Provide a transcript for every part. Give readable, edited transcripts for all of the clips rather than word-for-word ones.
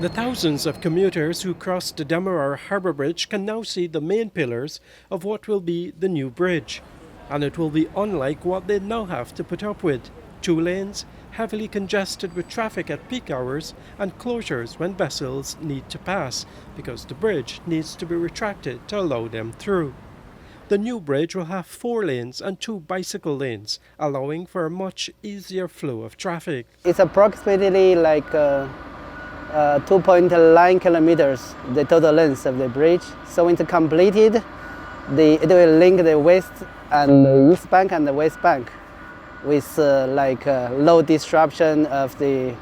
The thousands of commuters who crossed the Demerara Harbour Bridge can now see the main pillars of what will be the new bridge. And it will be unlike what they now have to put up with. 2 lanes, heavily congested with traffic at peak hours, and closures when vessels need to pass, because the bridge needs to be retracted to allow them through. The new bridge will have 4 lanes and 2 bicycle lanes, allowing for a much easier flow of traffic. It's approximately like 2.9 kilometers, the total length of the bridge. So when it's completed, it will link the west and the east bank and the west bank with low disruption of the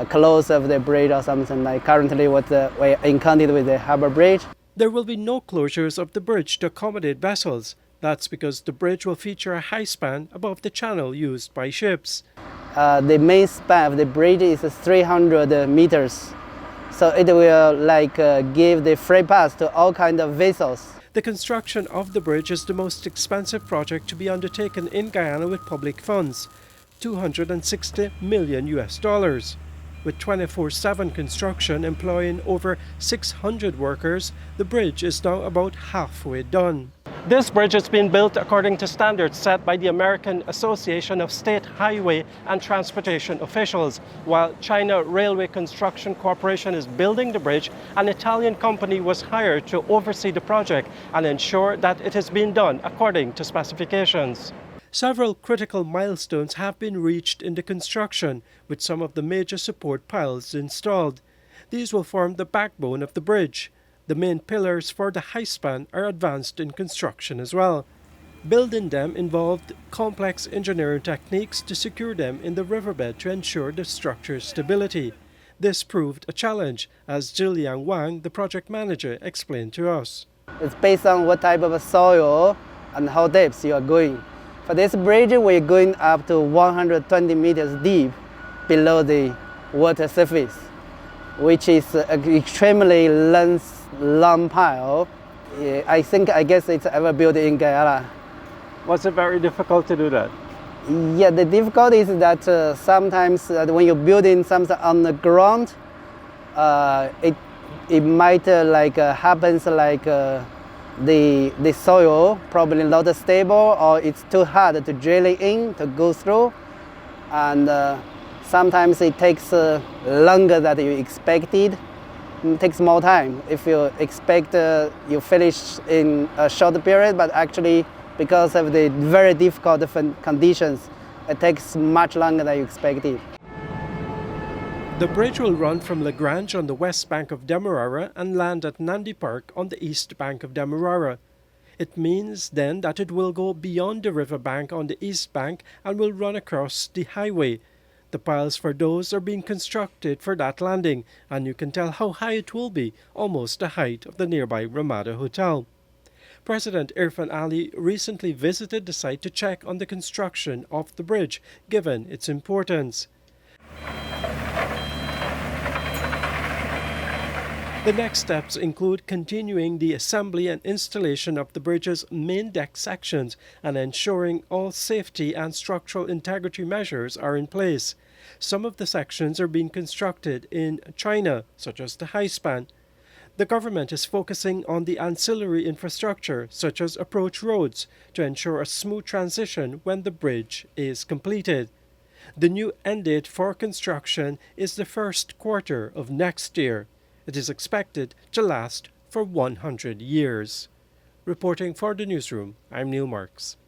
close of the bridge or something like currently what we encountered with the Harbour Bridge. There will be no closures of the bridge to accommodate vessels. That's because the bridge will feature a high span above the channel used by ships. The main span of the bridge is 300 meters, so it will give the free pass to all kinds of vessels. The construction of the bridge is the most expensive project to be undertaken in Guyana with public funds, $260 million. With 24/7 construction employing over 600 workers, the bridge is now about halfway done. This bridge has been built according to standards set by the American Association of State Highway and Transportation Officials. While China Railway Construction Corporation is building the bridge, an Italian company was hired to oversee the project and ensure that it is being done according to specifications. Several critical milestones have been reached in the construction, with some of the major support piles installed. These will form the backbone of the bridge. The main pillars for the high span are advanced in construction as well. Building them involved complex engineering techniques to secure them in the riverbed to ensure the structure's stability. This proved a challenge, as Jiliang Wang, the project manager, explained to us. It's based on what type of soil and how deep you are going. For this bridge, we're going up to 120 meters deep below the water surface, which is an extremely long pile. I guess it's ever built in Guyana. Was it very difficult to do that? Yeah, the difficulty is that sometimes when you're building something on the ground, it might happens the soil probably not stable, or it's too hard to drill it in to go through, and sometimes it takes longer than you expected. It takes more time. If you expect you finish in a short period, but actually because of the very difficult conditions, it takes much longer than you expected. The bridge will run from Lagrange on the west bank of Demerara and land at Nandi Park on the east bank of Demerara. It means then that it will go beyond the river bank on the east bank and will run across the highway. The piles for those are being constructed for that landing, and you can tell how high it will be, almost the height of the nearby Ramada Hotel. President Irfan Ali recently visited the site to check on the construction of the bridge, given its importance. The next steps include continuing the assembly and installation of the bridge's main deck sections and ensuring all safety and structural integrity measures are in place. Some of the sections are being constructed in China, such as the high span. The government is focusing on the ancillary infrastructure, such as approach roads, to ensure a smooth transition when the bridge is completed. The new end date for construction is the first quarter of next year. It is expected to last for 100 years. Reporting for the newsroom, I'm Neil Marks.